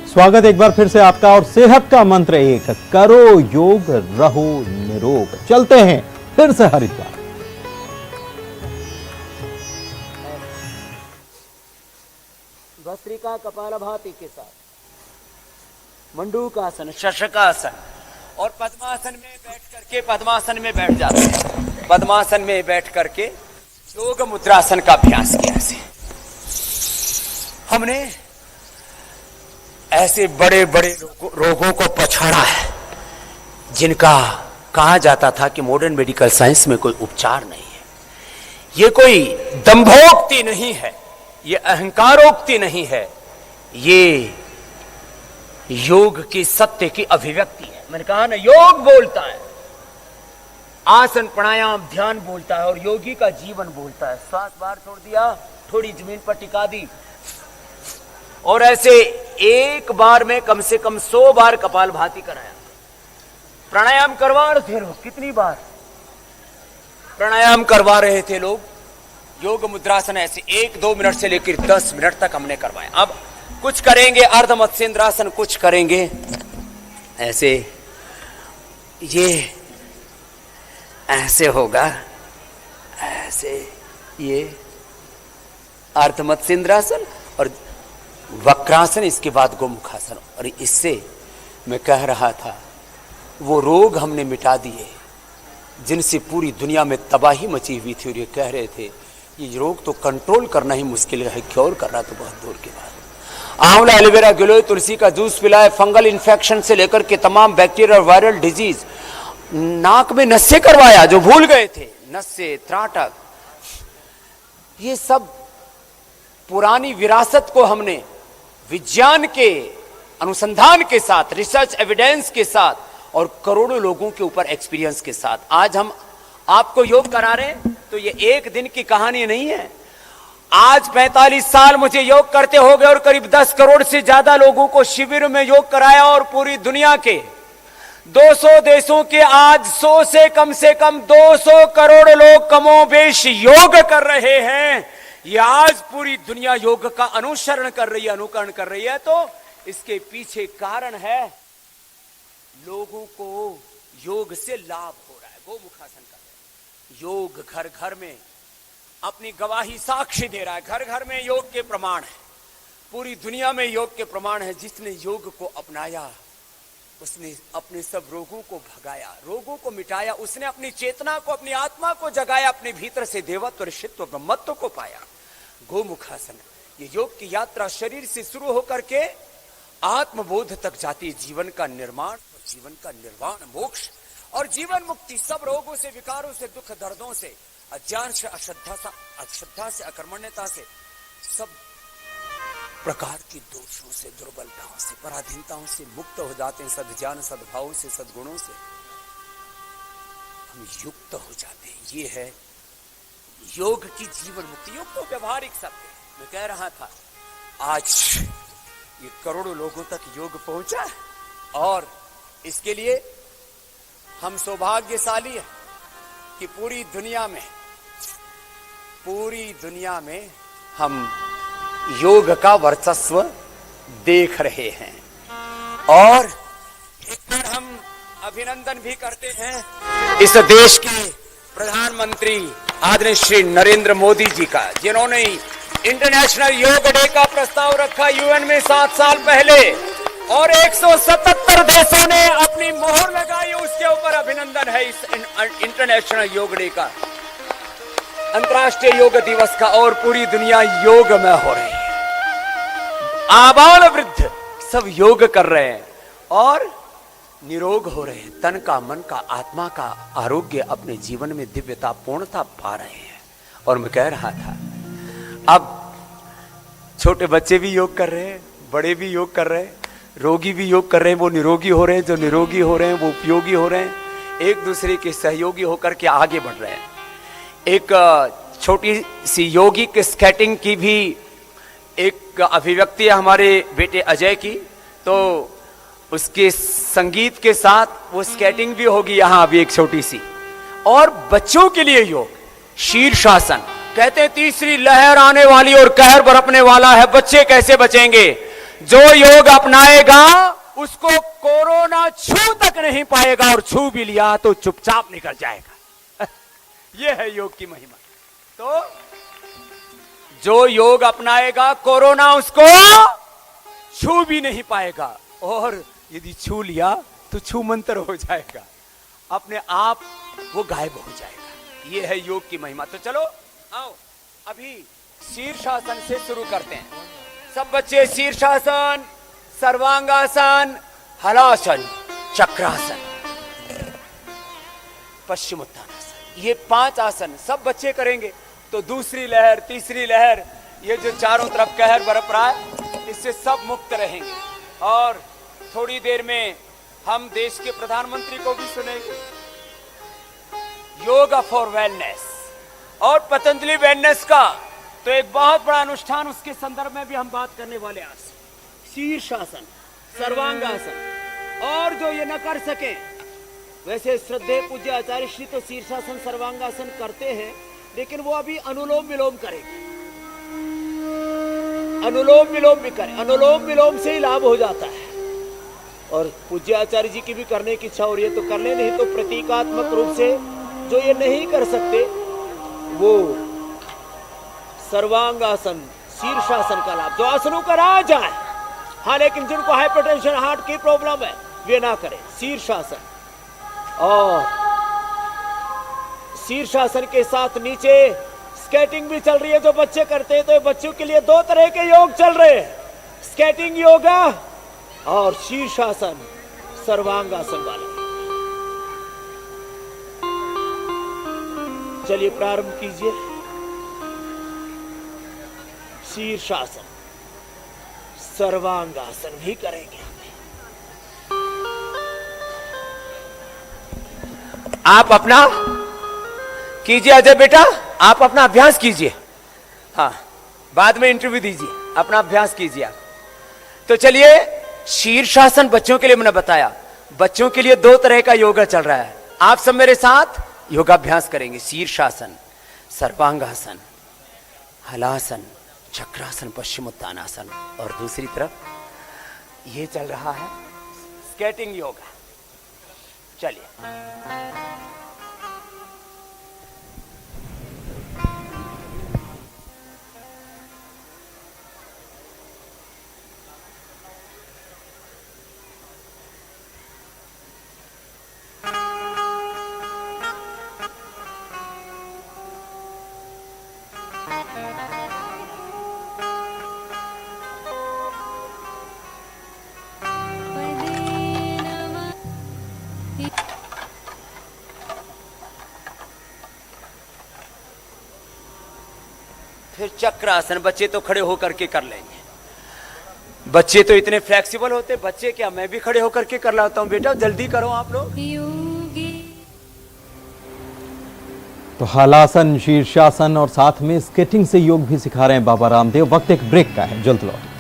स्वागत एक बार फिर से आपका। और सेहत का मंत्र एक, करो योग रहो निरोग। चलते हैं फिर से हरिद्वार। भस्त्रिका कपालभाति के साथ मंडूकासन, शशकासन और पद्मासन में बैठ करके पद्मासन में बैठ जाते हैं। पद्मासन में बैठ करके योग मुद्रासन का अभ्यास किया। हमने ऐसे बड़े बड़े रोगों को पछाड़ा है जिनका कहा जाता था कि मॉडर्न मेडिकल साइंस में कोई उपचार नहीं है। ये कोई दंभोक्ति नहीं है, ये अहंकारोक्ति नहीं है, ये योग की सत्य की अभिव्यक्ति है। मैंने कहा ना, योग बोलता है, आसन प्राणायाम ध्यान बोलता है और योगी का जीवन बोलता है। श्वास बाहर छोड़ दिया, थोड़ी जमीन पर टिका दी और ऐसे एक बार में कम से कम 100 बार कपालभाति कराया। प्राणायाम करवा रहे थे लोग, कितनी बार प्राणायाम करवा रहे थे लोग। योग मुद्रासन ऐसे 1-2 मिनट से लेकर 10 मिनट तक हमने करवाया। अब कुछ करेंगे अर्ध मत्स्येंद्रासन, कुछ करेंगे ऐसे, ये ऐसे होगा, ऐसे ये अर्ध मत्स्येंद्रासन और वक्रासन, इसके बाद गोमुखासन। और इससे मैं कह रहा था वो रोग हमने मिटा दिए जिनसे पूरी दुनिया में तबाही मची हुई थी। और ये कह रहे थे ये रोग तो कंट्रोल करना ही मुश्किल है, क्योर करना तो बहुत दूर की बात। आंवला, एलोवेरा, गिलोय, तुलसी का जूस पिलाए। फंगल इन्फेक्शन से लेकर के तमाम बैक्टीरिया और वायरल डिजीज। नाक में नस्से करवाया जो भूल गए थे, नस्से, त्राटक, ये सब पुरानी विरासत को हमने विज्ञान के अनुसंधान के साथ, रिसर्च एविडेंस के साथ और करोड़ों लोगों के ऊपर एक्सपीरियंस के साथ आज हम आपको योग करा रहे हैं। तो ये एक दिन की कहानी नहीं है। आज 45 साल मुझे योग करते हो गए और करीब 10 करोड़ से ज्यादा लोगों को शिविर में योग कराया और पूरी दुनिया के 200 देशों के आज 100 से कम 200 करोड़ लोग कमोबेश योग कर रहे हैं। ये आज पूरी दुनिया योग का अनुसरण कर रही है, अनुकरण कर रही है। तो इसके पीछे कारण है लोगों को योग से लाभ हो रहा है। गोमुखासन कर रहे हैं, योग घर घर में अपनी गवाही साक्षी दे रहा है। घर घर में योग के प्रमाण है, पूरी दुनिया में योग के प्रमाण है। जिसने योग को अपनाया उसने अपने सब रोगों को भगाया, रोगों को मिटाया। उसने अपनी चेतना को, अपनी आत्मा को जगाया, अपने भीतर से देवत्व, ऋषित्व, ब्रह्मत्व को पाया। गोमुखासन, ये योग की यात्रा शरीर से शुरू होकर के आत्मबोध तक जाती है। जीवन का निर्माण, जीवन का निर्वाण, मोक्ष और जीवन मुक्ति। सब रोगों से, विकारों से, दुख दर्दों से, अज्ञान से, अश्रद्धा से, अकर्मण्यता से, सब प्रकार की दोषों से, दुर्बलताओं से, पराधीनताओं से मुक्त हो जाते हैं। सद्ज्ञान, सद्भाव से, सद्गुणों से हम युक्त हो जाते हैं। ये है योग की जीवन मुक्ति। योग तो व्यवहारिक शब्द है। मैं कह रहा था आज ये करोड़ों लोगों तक योग पहुंचा है और इसके लिए हम सौभाग्यशाली हैं कि पूरी दुनिया में हम योग का वर्चस्व देख रहे हैं। और एक बार हम अभिनंदन भी करते हैं इस देश के प्रधानमंत्री आदरणीय श्री नरेंद्र मोदी जी का, जिन्होंने इंटरनेशनल योग डे का प्रस्ताव रखा यूएन में 7 साल पहले और 177 देशों ने अपनी मोहर लगाई। उसके ऊपर अभिनंदन है इस इंटरनेशनल योग डे का, अंतर्राष्ट्रीय योग दिवस का। और पूरी दुनिया योग में हो रही है, आबाल वृद्ध सब योग कर रहे हैं और निरोग हो रहे हैं। तन का, मन का, आत्मा का आरोग्य अपने जीवन में दिव्यता, पूर्णता पा रहे हैं। और मैं कह रहा था अब छोटे बच्चे भी योग कर रहे हैं, बड़े भी योग कर रहे हैं, रोगी भी योग कर रहे हैं। वो निरोगी हो रहे हैं, जो निरोगी हो रहे हैं वो उपयोगी हो रहे हैं, एक दूसरे के सहयोगी होकर के आगे बढ़ रहे हैं। एक छोटी सी योगिक स्केटिंग की भी एक अभिव्यक्ति है हमारे बेटे अजय की, तो उसके संगीत के साथ वो स्केटिंग भी होगी यहाँ अभी एक छोटी सी। और बच्चों के लिए योग, शीर्षासन, कहते हैं तीसरी लहर आने वाली और कहर बरपने वाला है, बच्चे कैसे बचेंगे। जो योग अपनाएगा उसको कोरोना छू तक नहीं पाएगा, और छू भी लिया तो चुपचाप निकल जाएगा। यह है योग की महिमा। तो जो योग अपनाएगा कोरोना उसको छू भी नहीं पाएगा, और यदि छू लिया तो छू मंत्र हो जाएगा, अपने आप वो गायब हो जाएगा। ये है योग की महिमा। तो चलो आओ अभी शीर्षासन से शुरू करते हैं। सब बच्चे शीर्षासन, सर्वांगासन, हलासन, चक्रासन, पश्चिमोत्तानासन, ये 5 आसन सब बच्चे करेंगे। तो दूसरी लहर, तीसरी लहर, ये जो चारों तरफ कहर बरप रहा है, इससे सब मुक्त रहेंगे। और थोड़ी देर में हम देश के प्रधानमंत्री को भी सुनेंगे, योगा फॉर वेलनेस और पतंजलि वेलनेस का तो एक बहुत बड़ा अनुष्ठान, उसके संदर्भ में भी हम बात करने वाले आज। शीर्षासन, सर्वांगासन, और जो ये न कर सके, वैसे श्रद्धेय पूज्य आचार्य श्री तो शीर्षासन सर्वांगासन करते हैं, लेकिन वो अभी अनुलोम विलोम करेंगे। अनुलोम विलोम भी करें, अनुलोम विलोम से ही लाभ हो जाता है। और पूज्य आचार्य जी की भी करने की इच्छा हो रही है तो कर ले, नहीं तो प्रतीकात्मक रूप से जो ये नहीं कर सकते वो सर्वांगासन, शीर्षासन का लाभ, जो आसनों का राज है। हाँ, लेकिन जिनको हाइपरटेंशन, हार्ट की प्रॉब्लम है, वे ना करें शीर्षासन। और शीर्षासन के साथ नीचे स्केटिंग भी चल रही है, जो बच्चे करते हैं। तो बच्चों के लिए 2 तरह के योग चल रहे हैं, स्केटिंग योगा और शीर्षासन सर्वांगासन वाले। चलिए प्रारंभ कीजिए। शीर्षासन, सर्वांगासन भी करेंगे। आप अपना कीजिए अजय बेटा, आप अपना अभ्यास कीजिए। हाँ, बाद में इंटरव्यू दीजिए, अपना अभ्यास कीजिए आप। तो चलिए, शीर्षासन बच्चों के लिए मैंने बताया, बच्चों के लिए 2 तरह का योगा चल रहा है। आप सब मेरे साथ योगाभ्यास करेंगे। शीर्षासन, सर्वांगासन, हलासन, चक्रासन, पश्चिमोत्तानासन, और दूसरी तरफ ये चल रहा है स्केटिंग योगा। चलिए, फिर चक्रासन बच्चे तो खड़े होकर के कर लेंगे। बच्चे तो इतने फ्लेक्सिबल होते, बच्चे क्या, मैं भी खड़े होकर के कर लाता हूं। बेटा जल्दी करो आप लोग। तो हलासन, शीर्षासन और साथ में स्केटिंग से योग भी सिखा रहे हैं बाबा रामदेव। वक्त एक ब्रेक का है, जल्द लौट।